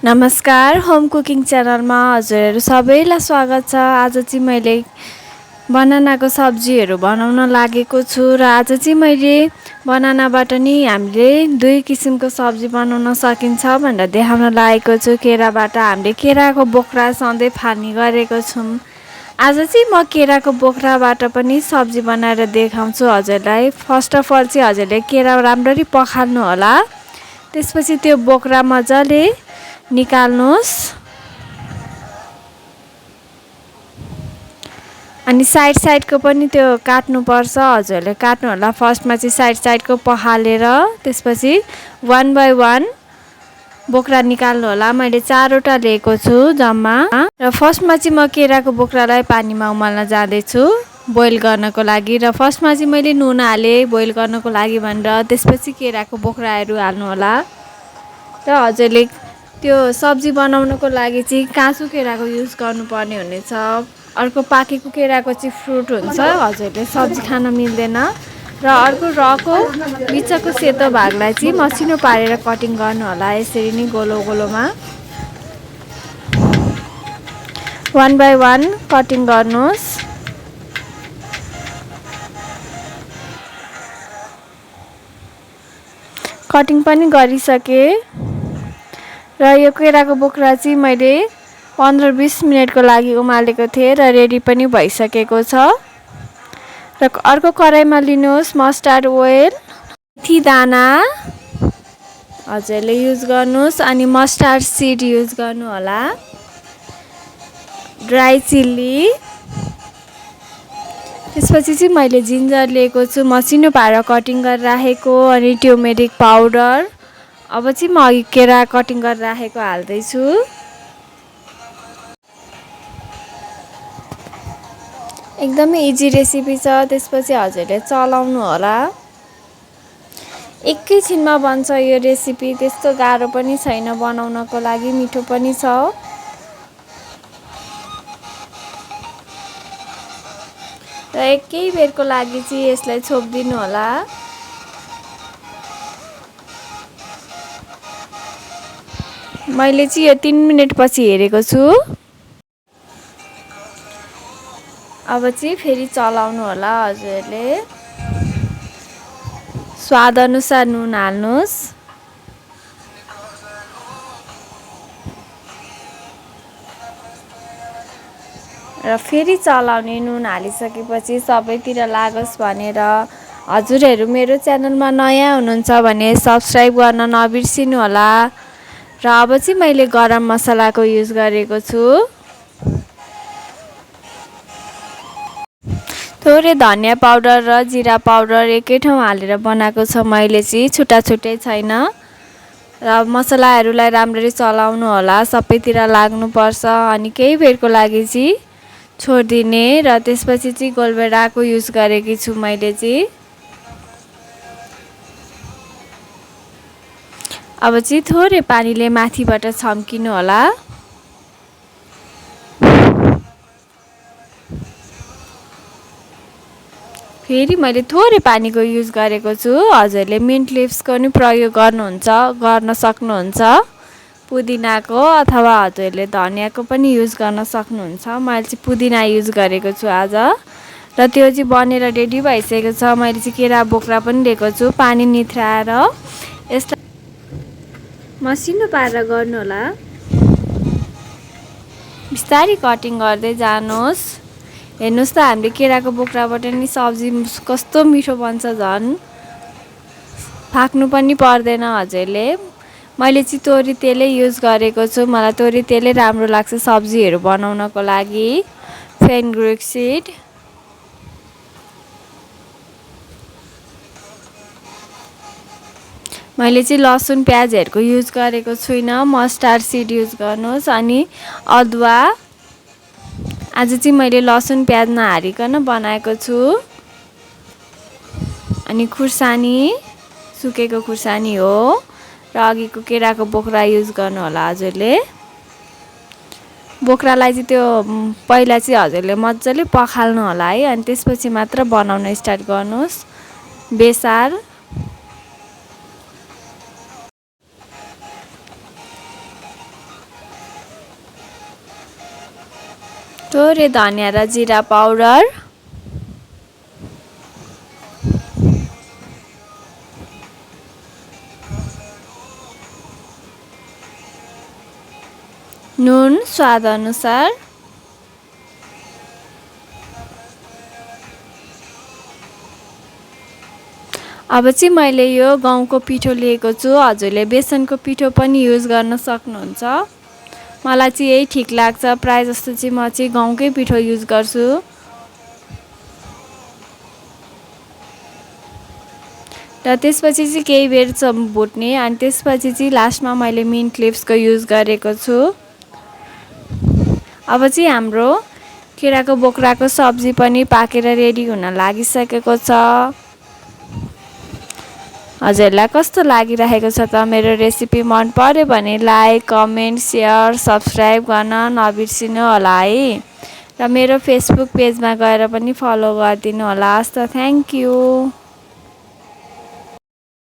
नमस्कार home cooking च्यानलमा हजुरहरू सबैलाई स्वागत छ। आज चाहिँ मैले बनानाको सब्जीहरू बनाउन लागेको छु र आज चाहिँ मैले बनानाबाट नि हामीले दुई किसिमको सब्जी बनाउन सकिन्छ भनेर देखाउन लागेको छु। केराबाट हामीले केराको बोक्रा सधैँ फाल्ने गरेको छौँ। आज चाहिँ म केराको बोक्राबाट पनि सब्जी बनाएर देखाउँछु हजुरलाई। फर्स्ट अफ अल चाहिँ हजुरले केरा राम्ररी पखाल्नु होला। त्यसपछि त्यो बोक्रा मजाले निकाल्नुहोस् अनि साइडको पनि त्यो काट्नुपर्छ। हजुरले काट्नु होला। फर्स्टमा चाहिँ साइडको पखालेर त्यसपछि वान बाइ वान बोक्रा निकाल्नु होला। मैले 4वटा लिएको छु जम्मा। र फर्स्टमा चाहिँ म केराको बोक्रालाई पानीमा उमाल्न जाँदैछु बोइल गर्नको लागि। र फर्स्टमा चाहिँ मैले नुन हालेँ बोइल गर्नको लागि भनेर। त्यसपछि केराको बोक्राहरू हाल्नु होला। र हजुरले त्यो सब्जी बनाउनको लागि चाहिँ काँचो केराको युज गर्नुपर्ने हुनेछ। अर्को पाकेको केराको चाहिँ फ्रुट हुन्छ, हजुरले सब्जी खान मिल्दैन। र अर्को रको बिचको सेतो भागलाई चाहिँ मसिनो पारेर कटिङ गर्नु होला। यसरी नै गोलो गोलोमा वान बाइ वान कटिङ गर्नुहोस्। कटिङ पनि गरिसके। र यो केराको बोक्रा चाहिँ मैले 15-20 मिनटको लागि उमालेको थिएँ र रेडी पनि भइसकेको छ। र अर्को कराईमा लिनुहोस् मस्टर्ड ओइल, मेथी दाना हजुरले युज गर्नुहोस् अनि मस्टर्ड सिड युज गर्नु होला। ड्राई चिल्ली, त्यसपछि चाहिँ मैले जिन्जर लिएको छु मसिनो पारेर कटिङ गरेर राखेको, अनि ट्युमेरिक पाउडर। अब चाहिँ म अघि केरा कटिङ गरेर राखेको हाल्दैछु। एकदमै इजी रेसिपी छ। त्यसपछि हजुरले चलाउनु होला। एकैछिनमा बन्छ यो रेसिपी। त्यस्तो गाह्रो पनि छैन बनाउनको लागि, मिठो पनि छ। र एकै बेरको लागि चाहिँ यसलाई छोपिदिनु होला। मैले चाहिँ यो 3 मिनेट पछि हेरेको छु। अब चाहिँ फेरि चलाउनु होला। हजुरले स्वाद अनुसार नुन हाल्नुहोस्। र फेरि चलाउने। नुन हालिसकेपछि सबैतिर लागोस् भनेर। हजुरहरू मेरो च्यानलमा नयाँ हुनुहुन्छ भने सब्स्क्राइब गर्न नबिर्सिनु होला। र अब चाहिँ मैले गरम मसलाको युज गरेको छु। थोरै धनिया पाउडर र जिरा पाउडर एकै ठाउँ हालेर बनाएको छ मैले चाहिँ, छुट्टै छैन। र मसलाहरूलाई राम्ररी चलाउनु होला, सबैतिर लाग्नुपर्छ। अनि केही बेरको लागि चाहिँ छोडिदिने। र त्यसपछि चाहिँ गोलभेडाको युज गरेकी छु मैले चाहिँ। अब चाहिँ थोरै पानीले माथिबाट छम्किनु होला। फेरि मैले थोरै पानीको युज गरेको छु। हजुरले मिन्ट लिभ्सको नि प्रयोग गर्न सक्नुहुन्छ, पुदिनाको अथवा हजुरले धनियाको पनि युज गर्न सक्नुहुन्छ। मैले चाहिँ पुदिना युज गरेको छु आज। र त्यो चाहिँ बनेर रेडी भइसकेको छ। मैले चाहिँ केरा बोक्रा पनि लिएको छु पानी निथ्राएर। यसलाई मसिनो पारेर गर्नु होला। बिस्तारै कटिङ गर्दै जानुहोस्। हेर्नुहोस् त हामीले केराको बोक्राबाट नि सब्जी कस्तो मिठो बन्छ। झन् फाक्नु पनि पर्दैन हजुरले। मैले चाहिँ तोरी तेलै युज गरेको छु। मलाई तोरी तेलै राम्रो लाग्छ सब्जीहरू बनाउनको लागि। फेनग्रिक सिड, मैले चाहिँ लसुन प्याजहरूको युज गरेको छुइनँ। मस्टर्ड सिड युज गर्नुहोस्। अनि अदुवा, आज चाहिँ मैले लसुन प्याज नहालिकन बनाएको छु। अनि खुर्सानी, सुकेको खुर्सानी हो। र अघिको केराको बोक्रा युज गर्नु होला हजुरले। बोक्रालाई चाहिँ त्यो पहिला चाहिँ हजुरले मजाले पखाल्नु होला है। अनि त्यसपछि मात्र बनाउन स्टार्ट गर्नुहोस्। बेसार, थोरै धनिया र जिरा पाउडर, नुन स्वाद अनुसार, अब चाहिँ मैले यो गहुँको पिठो लिएको छु। हजुरले बेसनको पिठो पनि युज गर्न सक्नुहुन्छ। मलाई चाहिँ यही ठिक लाग्छ। प्राय जस्तो चाहिँ म चाहिँ गहुँकै पिठो युज गर्छु। र त्यसपछि चाहिँ केही बेर भुट्ने अनि त्यसपछि चाहिँ लास्टमा मैले मिन्ट लिभ्सको युज गरेको छु। अब चाहिँ हाम्रो केराको बोक्राको सब्जी पनि पाकेर रेडी हुन लागिसकेको छ। हजुरलाई कस्तो लागिरहेको छ त मेरो रेसिपी? मन पर्यो भने लाइक, कमेन्ट, सेयर, सब्सक्राइब गर्न नबिर्सिनु होला है। र मेरो फेसबुक पेजमा गएर पनि फलो गरिदिनु होला। हस् त, थ्याङ्क यू।